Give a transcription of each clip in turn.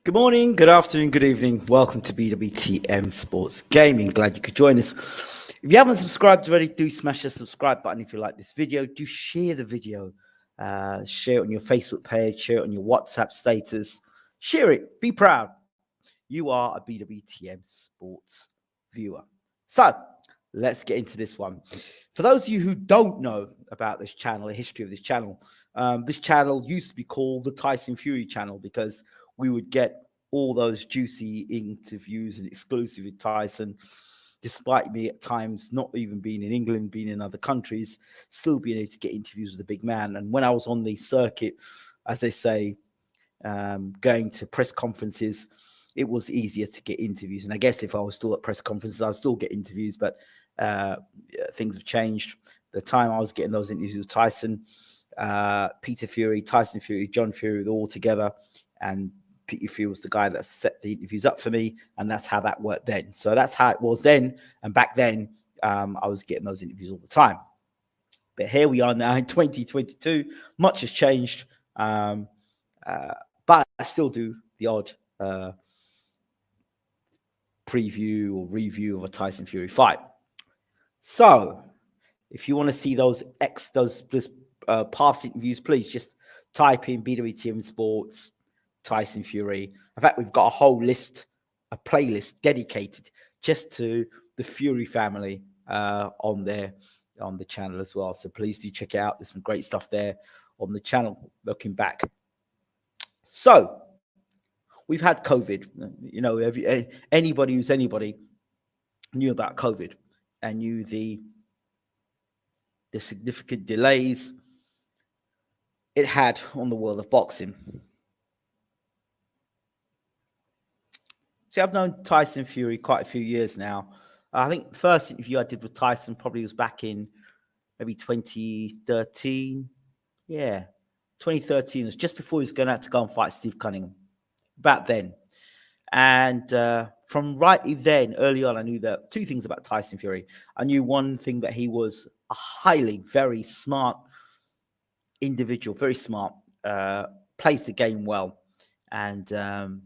Good morning, good afternoon, good evening. Welcome to BWTM Sports Gaming. Glad you could join us. If you haven't subscribed already, do smash the subscribe button. If you like this video, do share the video. Share it on your Facebook page, share it on your WhatsApp status. Share it. Be proud. You are a BWTM Sports viewer. So let's get into this one. For those of you who don't know about this channel, the history of this channel used to be called the Tyson Fury channel because we would get all those juicy interviews and exclusive with Tyson, despite me at times not even being in England, being in other countries, still being able to get interviews with the big man. And when I was on the circuit, as they say, going to press conferences, it was easier to get interviews. And I guess if I was still at press conferences, I'll still get interviews, but things have changed. The time I was getting those interviews with Tyson, Peter Fury, Tyson Fury, John Fury, all together, and Peter Fury was the guy that set the interviews up for me, and that's how that worked then. So that's how it was then, and back then I was getting those interviews all the time. But here we are now in 2022. Much has changed, but I still do the odd preview or review of a Tyson Fury fight. So if you want to see those past interviews, please just type in BWTM Sports Tyson Fury. In fact, we've got a whole list, a playlist dedicated just to the Fury family on the channel as well. So please do check it out. There's some great stuff there on the channel looking back. So we've had COVID. You know, anybody who's anybody knew about COVID and knew the significant delays it had on the world of boxing. See, I've known Tyson Fury quite a few years now. I think the first interview I did with Tyson probably was back in maybe 2013. Yeah, 2013. It was just before he was going out to go and fight Steve Cunningham. About then. And from right then, early on, I knew that two things about Tyson Fury. I knew one thing, that he was a very smart individual, very smart, plays the game well, and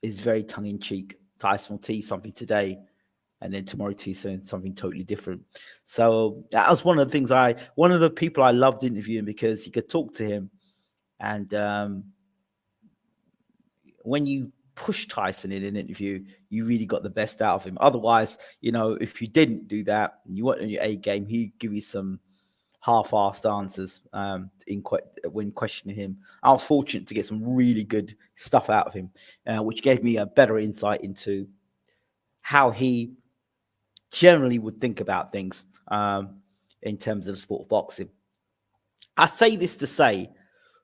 is very tongue-in-cheek. Tyson will tell you something today, and then tomorrow tell you something totally different. So that was one of the things one of the people I loved interviewing, because you could talk to him, and when you push Tyson in an interview, you really got the best out of him. Otherwise, you know, if you didn't do that and you weren't in your A game, he'd give you some half-assed answers when questioning him. I was fortunate to get some really good stuff out of him, which gave me a better insight into how he generally would think about things in terms of the sport of boxing. I say this to say,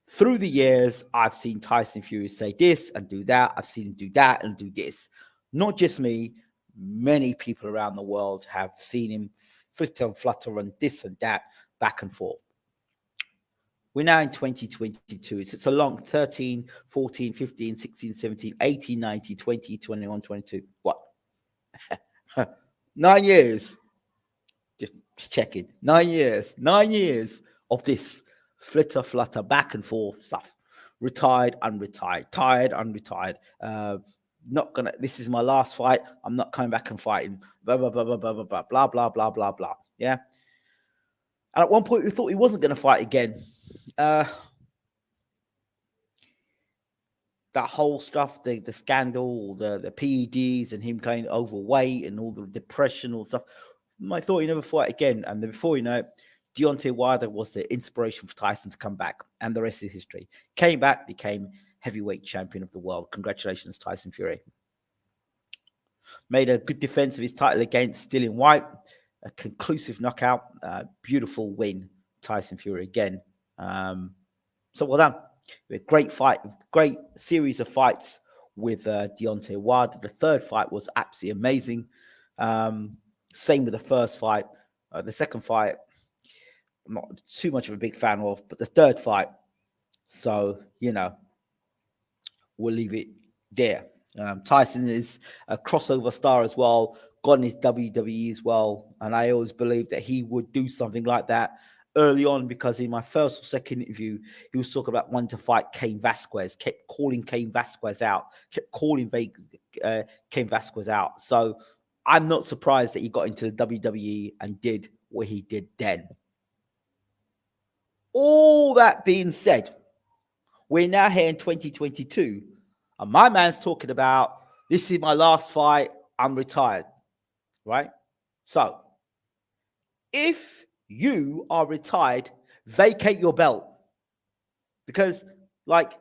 through the years, I've seen Tyson Fury say this and do that. I've seen him do that and do this. Not just me. Many people around the world have seen him flitter and flutter and this and that, back and forth. We're now in 2022. It's a long 13, 14, 15, 16, 17, 18, 19, 20, 21, 22. What? 9 years. Just checking. 9 years. 9 years of this flitter, flutter, back and forth stuff. Retired, unretired, tired, unretired. This is my last fight. I'm not coming back and fighting. Blah, blah, blah, blah, blah, blah, blah, blah, blah, blah, blah, blah. Yeah. And at one point, we thought he wasn't going to fight again. That whole stuff, the scandal, the PEDs, and him going overweight and all the depression, all stuff. I thought he never fight again. And then before you know it, Deontay Wilder was the inspiration for Tyson to come back, and the rest is history. Came back, became heavyweight champion of the world. Congratulations, Tyson Fury. Made a good defense of his title against Dillian Whyte. A conclusive knockout. Beautiful win, Tyson Fury again. So well done. A great fight, great series of fights with Deontay Wilder. The third fight was absolutely amazing. Same with the first fight. The second fight, I'm not too much of a big fan of, but the third fight, so, you know, we'll leave it there. Tyson is a crossover star as well, got in his WWE as well, and I always believed that he would do something like that early on, because in my first or second interview, he was talking about wanting to fight Cain Vasquez, kept calling Cain Vasquez out, kept calling Cain Vasquez out. So I'm not surprised that he got into the WWE and did what he did then. All that being said, we're now here in 2022, and my man's talking about, this is my last fight, I'm retired, right? So if you are retired, vacate your belt. Because, like,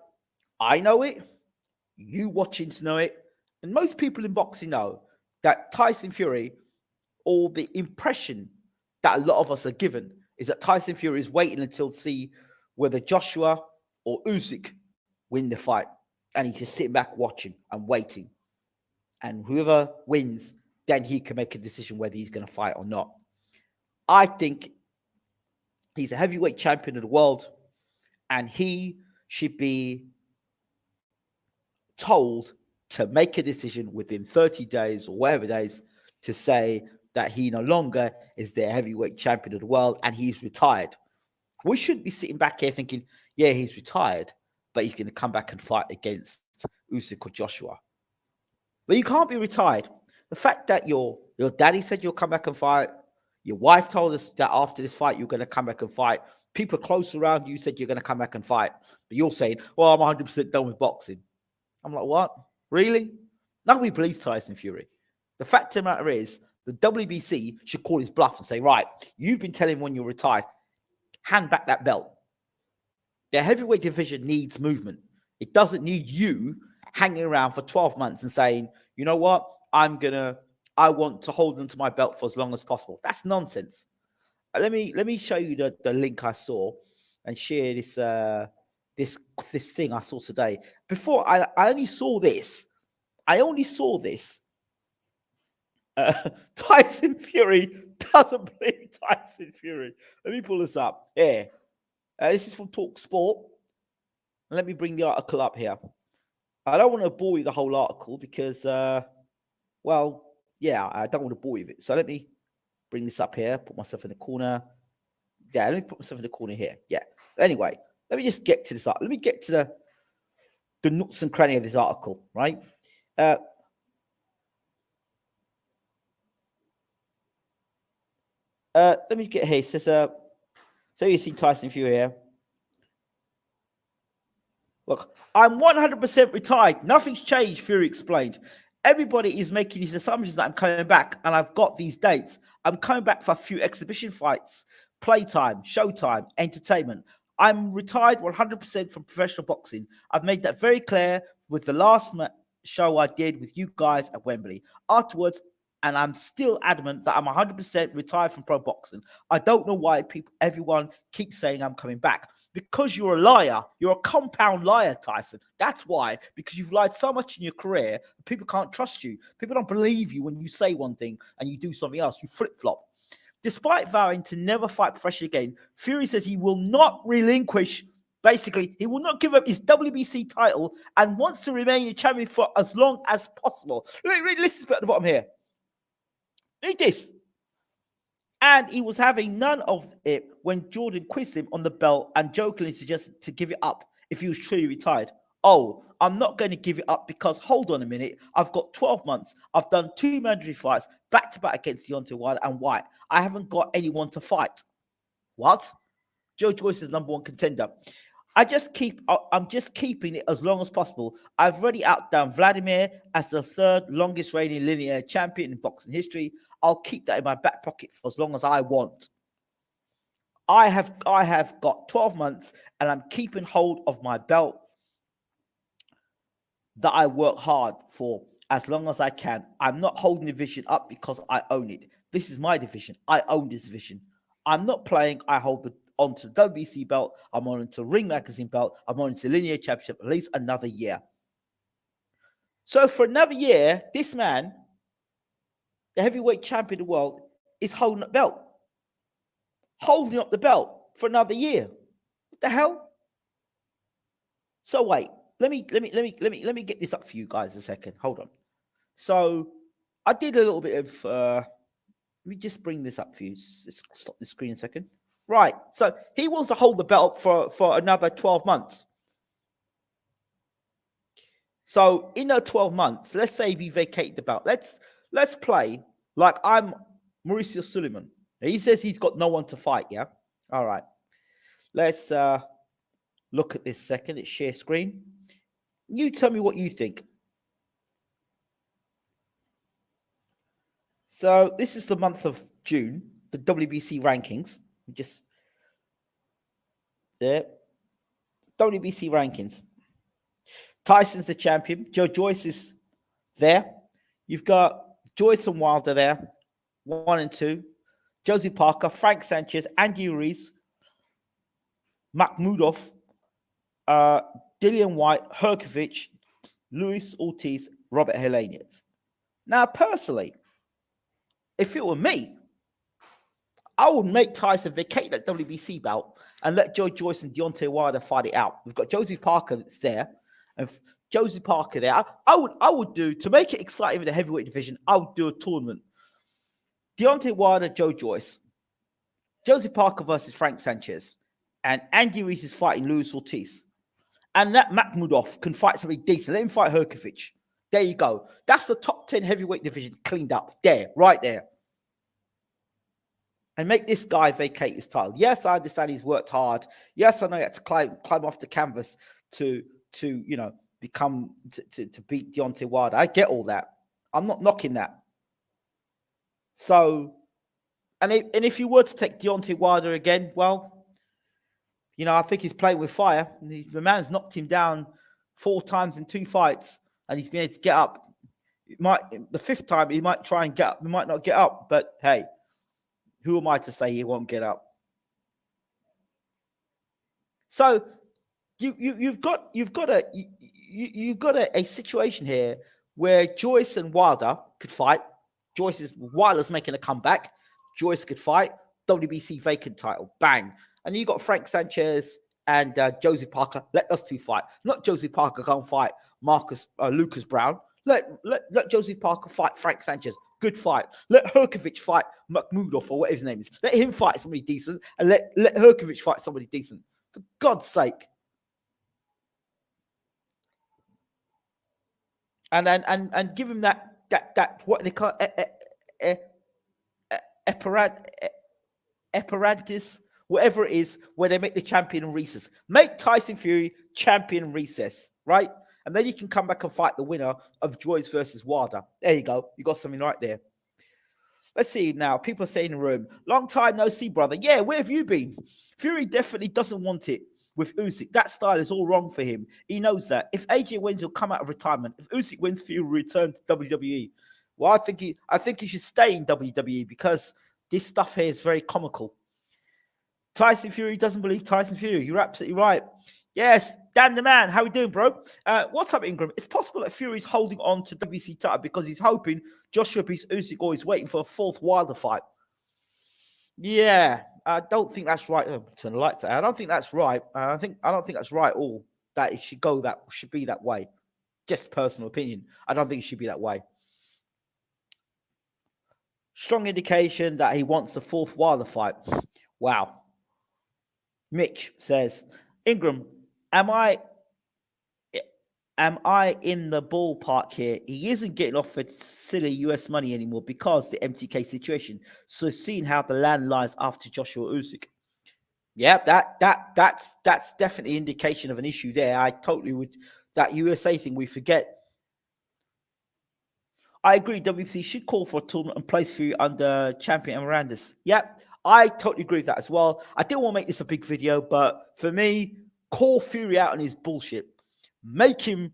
I know it, you watching to know it, and most people in boxing know that Tyson Fury, or the impression that a lot of us are given, is that Tyson Fury is waiting until to see whether Joshua or Usyk win the fight, and he's just sitting back watching and waiting, and whoever wins, then he can make a decision whether he's going to fight or not. I think he's a heavyweight champion of the world, and he should be told to make a decision within 30 days or whatever days to say that he no longer is the heavyweight champion of the world and he's retired. We shouldn't be sitting back here thinking, yeah, he's retired, but he's going to come back and fight against Usyk or Joshua. But you can't be retired. The fact that your daddy said you'll come back and fight, your wife told us that after this fight you're going to come back and fight, people close around you said you're going to come back and fight, but you're saying, well, I'm 100% done with boxing. I'm like, what? Really? Nobody believes Tyson Fury. The fact of the matter is, the WBC should call his bluff and say, right, you've been telling him when you're retired, hand back that belt. The heavyweight division needs movement. It doesn't need you hanging around for 12 months and saying, you know what, I want to hold onto my belt for as long as possible. That's nonsense. Let me show you the link I saw and share this this thing I saw today. Before I only saw this. Tyson Fury doesn't believe Tyson Fury. Let me pull this up. Yeah. This is from Talk Sport. Let me bring the article up here. I don't want to bore you the whole article because, well, yeah, I don't want to bore you with it. So let me bring this up here, put myself in the corner. Yeah, let me put myself in the corner here. Yeah. Anyway, let me just get to this article. Let me get to the nuts and cranny of this article, right? Let me get here. It says, so you see Tyson Fury here. Look, I'm 100% retired. Nothing's changed, Fury explained. Everybody is making these assumptions that I'm coming back, and I've got these dates. I'm coming back for a few exhibition fights, playtime, showtime, entertainment. I'm retired 100% from professional boxing. I've made that very clear with the last show I did with you guys at Wembley. Afterwards, and I'm still adamant that I'm 100% retired from pro boxing. I don't know why everyone keeps saying I'm coming back. Because you're a liar. You're a compound liar, Tyson. That's why. Because you've lied so much in your career, people can't trust you. People don't believe you when you say one thing and you do something else. You flip-flop. Despite vowing to never fight professionally again, Fury says he will not relinquish. Basically, he will not give up his WBC title and wants to remain a champion for as long as possible. Listen at the bottom here. Read this. And he was having none of it when Jordan quizzed him on the belt and jokingly suggested to give it up if he was truly retired. Oh, I'm not going to give it up because, hold on a minute, I've got 12 months. I've done 2 mandatory fights back-to-back against Deontay Wilder and White. I haven't got anyone to fight. What? Joe Joyce is number 1 contender. I'm just keeping it as long as possible. I've already outdone Vladimir as the 3rd longest reigning linear champion in boxing history. I'll keep that in my back pocket for as long as I want. I have got 12 months and I'm keeping hold of my belt that I work hard for as long as I can. I'm not holding the division up because I own it. This is my division. I own this division. I'm not playing. I hold onto the WBC belt. I'm on to Ring Magazine belt. I'm on to the Linear Championship at least another year. So for another year, this man, the heavyweight champion of the world, is holding up belt. Holding up the belt for another year. What the hell? So wait, let me get this up for you guys a second. Hold on. So I did a little bit of let me just bring this up for you. Let's stop the screen a second. Right. So he wants to hold the belt for another 12 months. So in those 12 months, let's say we vacate the belt. Let's play like I'm Mauricio Suleiman. He says he's got no one to fight, yeah? All right. Let's look at this second. It's share screen. You tell me what you think. So this is the month of June, the WBC rankings. Just there. WBC rankings. Tyson's the champion. Joe Joyce is there. You've got Joyce and Wilder there, 1 and 2. Josie Parker, Frank Sanchez, Andy Ruiz, Makhmudov, Dillian White, Herkovich, Luis Ortiz, Robert Helenius. Now, personally, if it were me, I would make Tyson vacate that WBC belt and let Joe Joyce and Deontay Wilder fight it out. We've got Josie Parker that's there, and Josie Parker there. I would do, to make it exciting in the heavyweight division, I would do a tournament. Deontay Wilder, Joe Joyce, Josie Parker versus Frank Sanchez, and Andy Ruiz is fighting Luis Ortiz. And that Makhmudov can fight somebody decent. Let him fight Herkovich. There you go. That's the top 10 heavyweight division cleaned up. There, right there. And make this guy vacate his title. Yes, I understand he's worked hard. Yes, I know he had to climb off the canvas to become to beat Deontay Wilder. I get all that. I'm not knocking that. So, and if you were to take Deontay Wilder again, well, I think he's playing with fire. The man's knocked him down 4 times in 2 fights, and he's been able to get up. The 5th time he might try and get up. He might not get up, but hey, who am I to say he won't get up? So you've got a situation here where Joyce and Wilder could fight. Wilder's making a comeback. Joyce could fight. WBC vacant title. Bang. And you got Frank Sanchez and Josie Parker. Let us 2 fight. Not Josie Parker go and fight Lucas Brown. Let Josie Parker fight Frank Sanchez. Good fight. Let Herkovich fight Makhmudov or whatever his name is. Let him fight somebody decent, and let Herkovich fight somebody decent. For God's sake. And give him that what they call apparatus, whatever it is, where they make the champion in recess. Make Tyson Fury champion in recess, right? And then you can come back and fight the winner of Joyce versus Wilder. There you go. You got something right there. Let's see now. People are saying in the room, long time no see, brother. Yeah, where have you been? Fury definitely doesn't want it with Usyk. That style is all wrong for him. He knows that. If AJ wins, he'll come out of retirement. If Usyk wins, Fury will return to WWE. Well, I think he should stay in WWE because this stuff here is very comical. Tyson Fury doesn't believe Tyson Fury. You're absolutely right. Yes, Dan the man. How we doing, bro? What's up, Ingram? It's possible that Fury's holding on to WBC title because he's hoping Joshua beats Usyk or he's waiting for a 4th Wilder fight. Yeah, I don't think that's right. Turn the lights out. I don't think that's right. I don't think that's right. All that it should be that way. Just personal opinion. I don't think it should be that way. Strong indication that he wants the 4th Wilder fight. Wow. Mitch says, Ingram, am I in the ballpark here? He isn't getting offered silly US money anymore because the MTK situation. So seeing how the land lies after Joshua Usyk. Yeah, that's definitely an indication of an issue there. I totally would. That USA thing we forget. I agree. WBC should call for a tournament and place Fury under champion Mirandis. Yep, I totally agree with that as well. I didn't want to make this a big video, but for me, call Fury out on his bullshit. Make him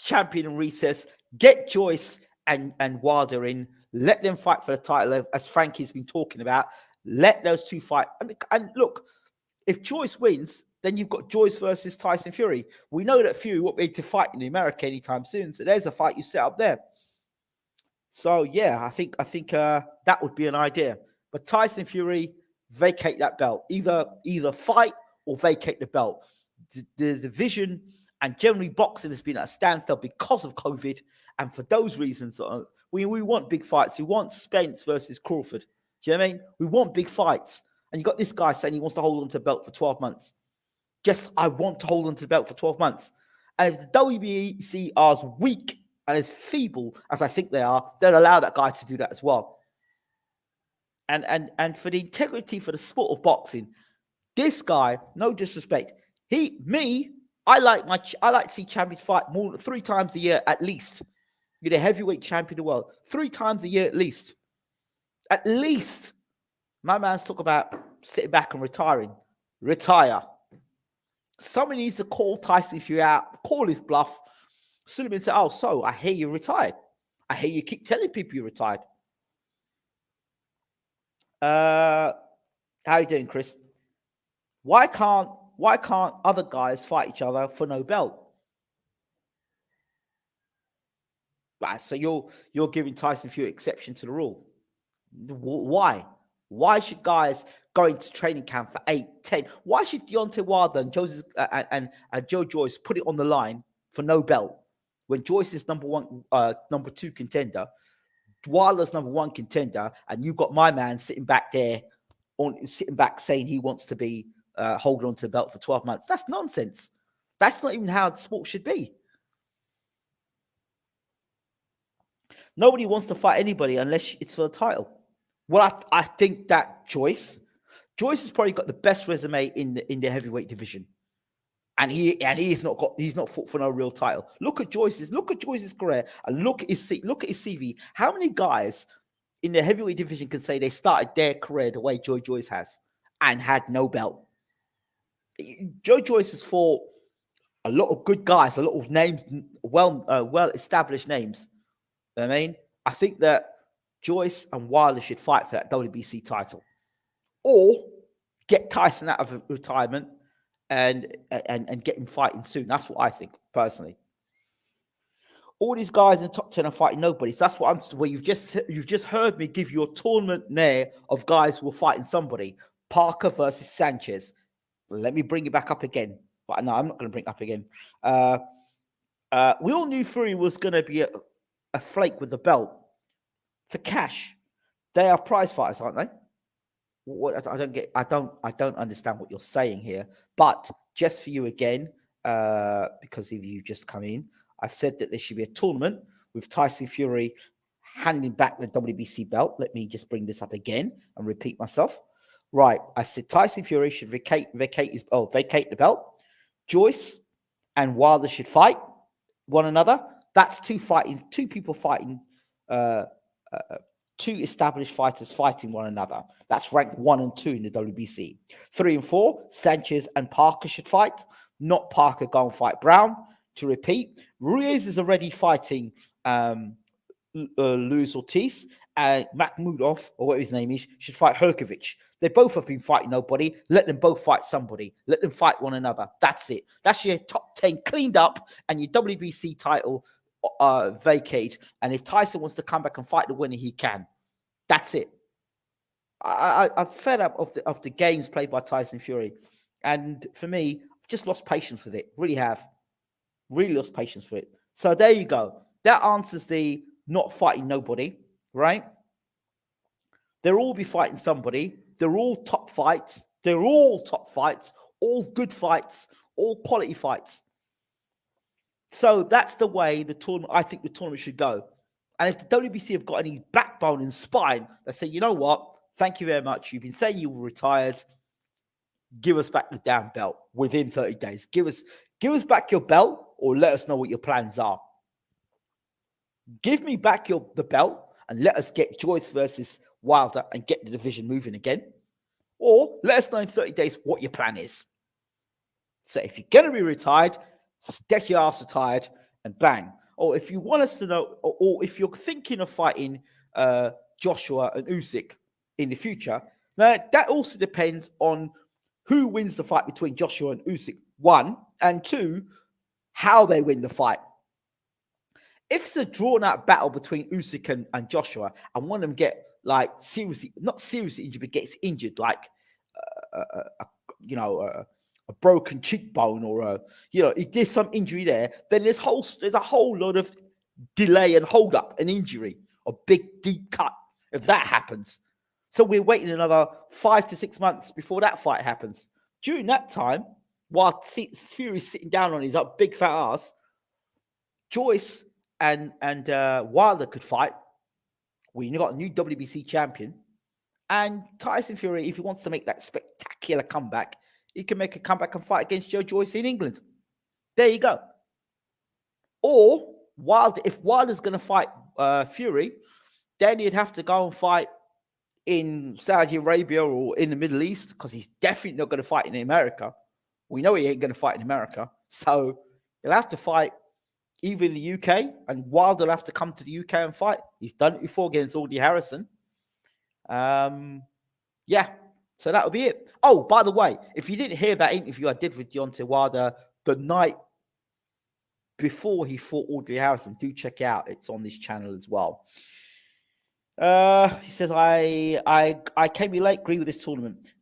champion in recess. Get Joyce and Wilder in. Let them fight for the title, as Frankie's been talking about. Let those 2 fight. And look, if Joyce wins, then you've got Joyce versus Tyson Fury. We know that Fury won't be able to fight in America anytime soon. So there's a fight you set up there. So yeah, I think that would be an idea. But Tyson Fury, vacate that belt. Either fight or vacate the belt. The division and generally boxing has been at a standstill because of COVID. And for those reasons, we want big fights. We want Spence versus Crawford. Do you know what I mean? We want big fights. And you got this guy saying he wants to hold on to the belt for 12 months. I want to hold on to the belt for 12 months. And if the WBC are as weak and as feeble as I think they are, they'll allow that guy to do that as well. And for the integrity for the sport of boxing, this guy, no disrespect, I like to see champions fight more than 3 times a year at least. You're the heavyweight champion of the world 3 times a year at least. At least. My man's talking about sitting back and retiring. Retire. Somebody needs to call Tyson Fury out, call his bluff. Sullivan said, "Oh, so I hear you retired. I hear you keep telling people you're retired." How you doing, Chris? Why can't other guys fight each other for no belt? Right, so you're giving Tyson Fury exception to the rule. Why? Why should guys go into training camp for 8, 10? Why should Deontay Wilder and Joe Joyce put it on the line for no belt when Joyce is number 2 contender, Wilder's number 1 contender, and you've got my man sitting back saying he wants to be holding on to the belt for 12 months? That's nonsense. That's not even how the sport should be. Nobody wants to fight anybody unless it's for the title. Well, I think that Joyce has probably got the best resume in the heavyweight division, and he's not fought for no real title. Look at Joyce's career and look at his CV. How many guys in the heavyweight division can say they started their career the way Joe Joyce has and had no belt? Joe Joyce has fought a lot of good guys, a lot of names, well established names. I mean, I think that Joyce and Wilder should fight for that WBC title, or get Tyson out of retirement and get him fighting soon. That's what I think personally. All these guys in the top 10 are fighting nobody. So that's what you've just heard me give you a tournament there of guys who are fighting somebody. Parker versus Sanchez. Let me bring it back up again. But no, I'm not going to bring it up again. We all knew Fury was going to be a flake with the belt for cash. They are prize fighters, aren't they? What I don't understand what you're saying here. But just for you again, because if you just come in, I said that there should be a tournament with Tyson Fury handing back the WBC belt. Let me just bring this up again and repeat myself. Right, I said Tyson Fury should vacate the belt. Joyce and Wilder should fight one another. That's two people fighting, 2 established fighters fighting one another. That's ranked 1 and 2 in the WBC. 3 and 4, Sanchez and Parker should fight, not Parker go and fight Brown. To repeat, Ruiz is already fighting Luis Ortiz, and Makhmudov, or whatever his name is, should fight Herkovich. They both have been fighting nobody. Let them both fight somebody. Let them fight one another. That's it. That's your top 10 cleaned up and your WBC title vacate. And if Tyson wants to come back and fight the winner, he can. That's it. I'm fed up of the games played by Tyson Fury. And for me, I've just lost patience with it. Really have. Really lost patience for it. So there you go. That answers the not fighting nobody, right? They'll all be fighting somebody. They're all top fights. They're all top fights, all good fights, all quality fights. So that's the way the tournament, I think the tournament should go. And if the WBC have got any backbone and spine, they say, you know what? Thank you very much. You've been saying you were retired. Give us back the damn belt within 30 days. Give us back your belt, or let us know what your plans are. Give me back the belt and let us get Joyce versus Wilder and get the division moving again. Or let us know in 30 days what your plan is. So if you're going to be retired, stick your ass retired and bang. Or if you want us to know, or if you're thinking of fighting Joshua and Usyk in the future, now that also depends on who wins the fight between Joshua and Usyk, 1, and 2, how they win the fight. If it's a drawn-out battle between Usyk and Joshua, and one of them get not seriously injured, but gets injured, like a broken cheekbone, or if there's some injury there, then there's a whole lot of delay and hold up, an injury, a big deep cut. If that happens, So we're waiting another 5 to 6 months before that fight happens. During that time, while Fury's sitting down on his big fat ass, Joyce and Wilder could fight. We got a new WBC champion. And Tyson Fury, if he wants to make that spectacular comeback, he can make a comeback and fight against Joe Joyce in England. There you go. Or Wilder, if Wilder's going to fight Fury, then he'd have to go and fight in Saudi Arabia or in the Middle East, because he's definitely not going to fight in America. We know he ain't going to fight in America. So he'll have to fight either in the UK, and Wilder will have to come to the UK and fight. He's done it before against Audie Harrison. Yeah, so that'll be it. Oh, by the way, if you didn't hear that interview I did with Deontay Wilder the night before he fought Audrey Harrison, do check it out. It's on this channel as well. He says, I came in late, agree with this tournament.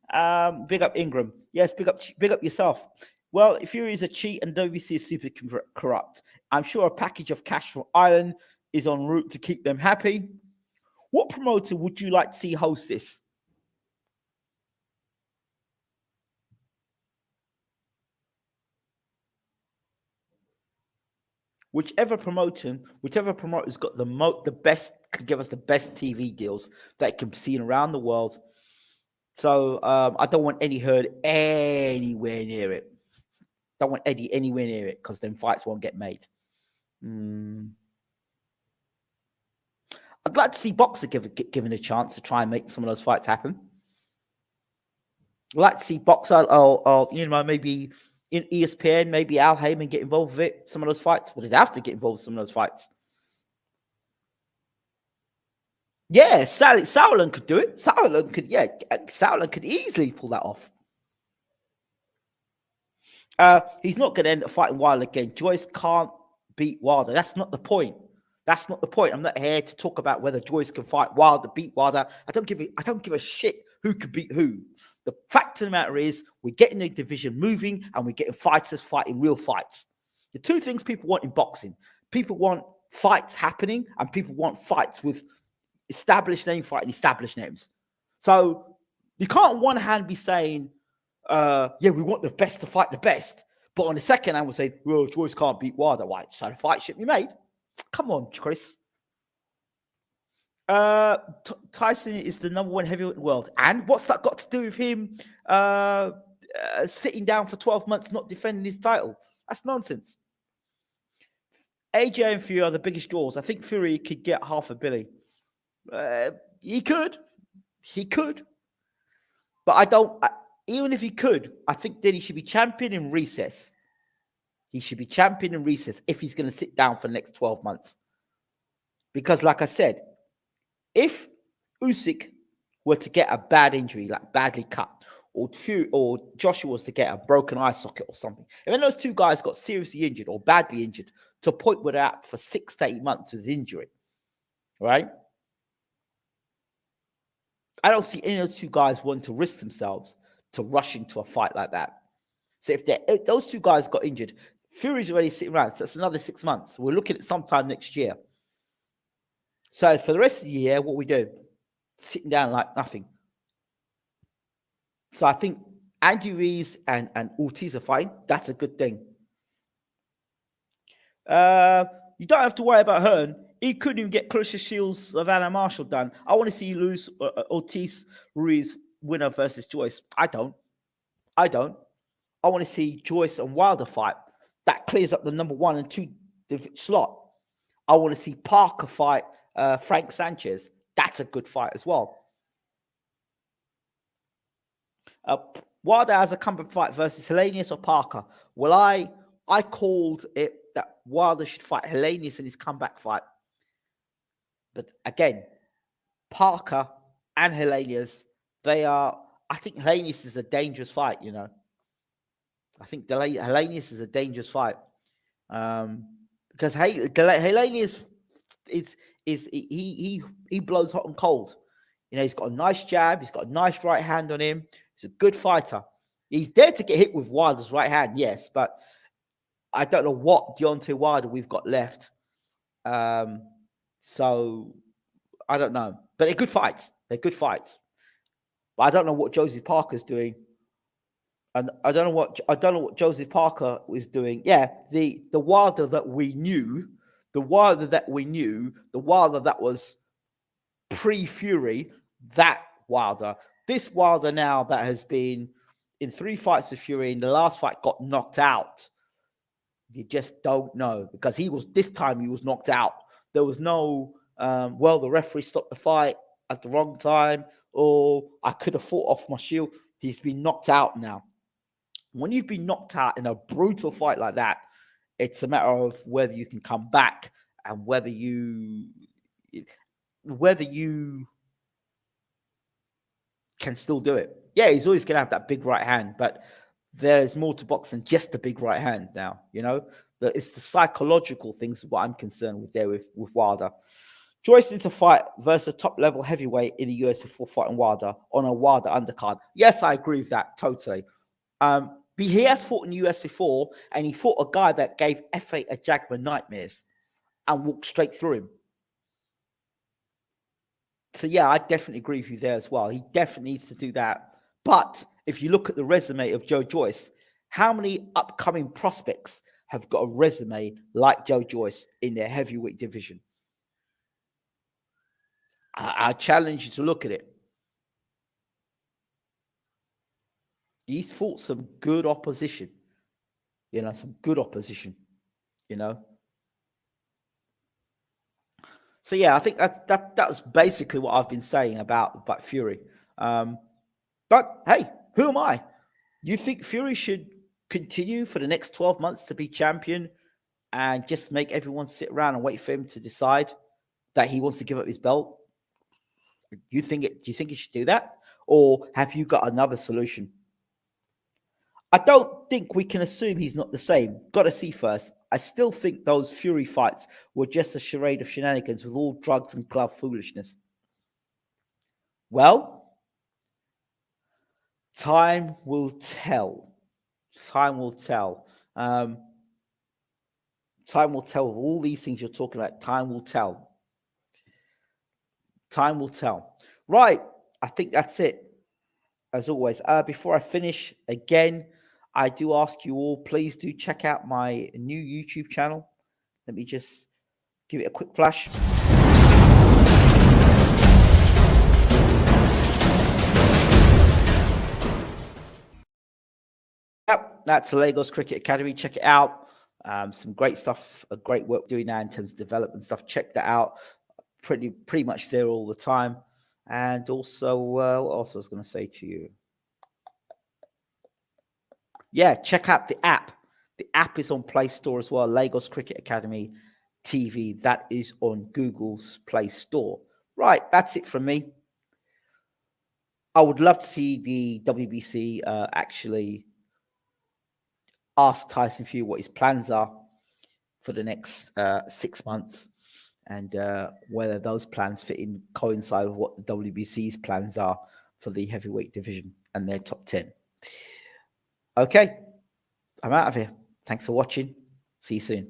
Big up Ingram. Yes, big up yourself. Well, if Fury is a cheat and WBC is super corrupt, I'm sure a package of cash from Ireland is en route to keep them happy. What promoter would you like to see host this? Whichever promoter's got the best, could give us the best TV deals that can be seen around the world. So I don't want Eddie Hearn anywhere near it. Don't want Eddie anywhere near it, because then fights won't get made. I'd like to see Boxer given a chance to try and make some of those fights happen. I'd like to see Boxer or maybe in ESPN, maybe Al Heyman get involved with it. Some of those fights. Well, they'd have to get involved with some of those fights. Yeah, Sauerland could do it. Sauerland could easily pull that off. He's not going to end up fighting Wilder again. Joyce can't beat Wilder. That's not the point. That's not the point. I'm not here to talk about whether Joyce can fight Wilder, beat Wilder. I don't give a shit who could beat who. The fact of the matter is, we're getting the division moving and we're getting fighters fighting real fights. The two things people want in boxing: people want fights happening, and people want fights with established name fighting established names. So you can't on one hand be saying, yeah, we want the best to fight the best, but on the second hand we'll say, well, Joyce can't beat Wilder. Why? So the fight should be made. Come on, Chris. Tyson is the #1 heavyweight in the world. And what's that got to do with him sitting down for 12 months not defending his title? That's nonsense. AJ and Fury are the biggest draws. I think Fury could get $500 million. He could. But even if he could, I think that he should be champion in recess. He should be champion in recess if he's going to sit down for the next 12 months. Because like I said, if Usyk were to get a bad injury, like badly cut, or Joshua was to get a broken eye socket or something, and then those two guys got seriously injured or badly injured to a point where they're out for 6 to 8 months with injury, right? I don't see any of those two guys wanting to risk themselves to rush into a fight like that. So if those two guys got injured, Fury's already sitting around, so that's another 6 months. We're looking at sometime next year. So for the rest of the year, what we do? Sitting down like nothing. So I think Andy Ruiz and Ortiz are fine. That's a good thing. You don't have to worry about Hearn. He couldn't even get Clarissa Shields, Savannah Marshall done. I want to see you lose Ortiz Ruiz winner versus Joyce. I don't. I want to see Joyce and Wilder fight. That clears up the #1 and 2 slot. I want to see Parker fight Frank Sanchez. That's a good fight as well. Wilder has a comeback fight versus Helenius or Parker. Well, I called it that Wilder should fight Helenius in his comeback fight. But again, Parker and Helenius, I think Helenius is a dangerous fight, you know. I think Helenius is a dangerous fight. Because Helenius he blows hot and cold. You know, he's got a nice jab, he's got a nice right hand on him. He's a good fighter. He's there to get hit with Wilder's right hand, yes, but I don't know what Deontay Wilder we've got left. So I don't know. But they're good fights. but I don't know what Joseph Parker's doing. And I don't know what Joseph Parker was doing. Yeah, the Wilder that we knew, the Wilder that was pre-Fury, that Wilder. This Wilder now that has been in 3 fights with Fury, in the last fight got knocked out. You just don't know, because this time he was knocked out. There was no, the referee stopped the fight at the wrong time, or I could have fought off my shield. He's been knocked out now. When you've been knocked out in a brutal fight like that, it's a matter of whether you can come back and whether you can still do it. Yeah, he's always going to have that big right hand, but there's more to box than just a big right hand now, It's the psychological things what I'm concerned with there with Wilder. Joyce needs to fight versus a top-level heavyweight in the US before fighting Wilder on a Wilder undercard. Yes, I agree with that totally. He has fought in the US before, and he fought a guy that gave F8 a Jagman nightmares and walked straight through him. So, yeah, I definitely agree with you there as well. He definitely needs to do that. But if you look at the resume of Joe Joyce, how many upcoming prospects have got a resume like Joe Joyce in their heavyweight division? I challenge you to look at it. He's fought some good opposition, some good opposition, So, yeah, I think that's basically what I've been saying about Fury. But, hey, who am I? You think Fury should continue for the next 12 months to be champion and just make everyone sit around and wait for him to decide that he wants to give up his belt? Do you think he should do that? Or have you got another solution? I don't think we can assume he's not the same. Got to see first. I still think those Fury fights were just a charade of shenanigans with all drugs and glove foolishness. Well, time will tell. Time will tell. Time will tell. All these things you're talking about, time will tell. Time will tell. Right. I think that's it. As always, before I finish, again, I do ask you all, please do check out my new YouTube channel. Let me just give it a quick flash. Yep, that's the Lagos Cricket Academy. Check it out. Some great stuff, great work doing now in terms of development stuff. Check that out. Pretty much there all the time. And also, what else I was going to say to you? Yeah, check out the app. The app is on Play Store as well. Lagos Cricket Academy TV. That is on Google's Play Store. Right, that's it from me. I would love to see the WBC actually ask Tyson Fury what his plans are for the next 6 months, and whether those plans coincide with what the WBC's plans are for the heavyweight division and their top 10. Okay, I'm out of here. Thanks for watching. See you soon.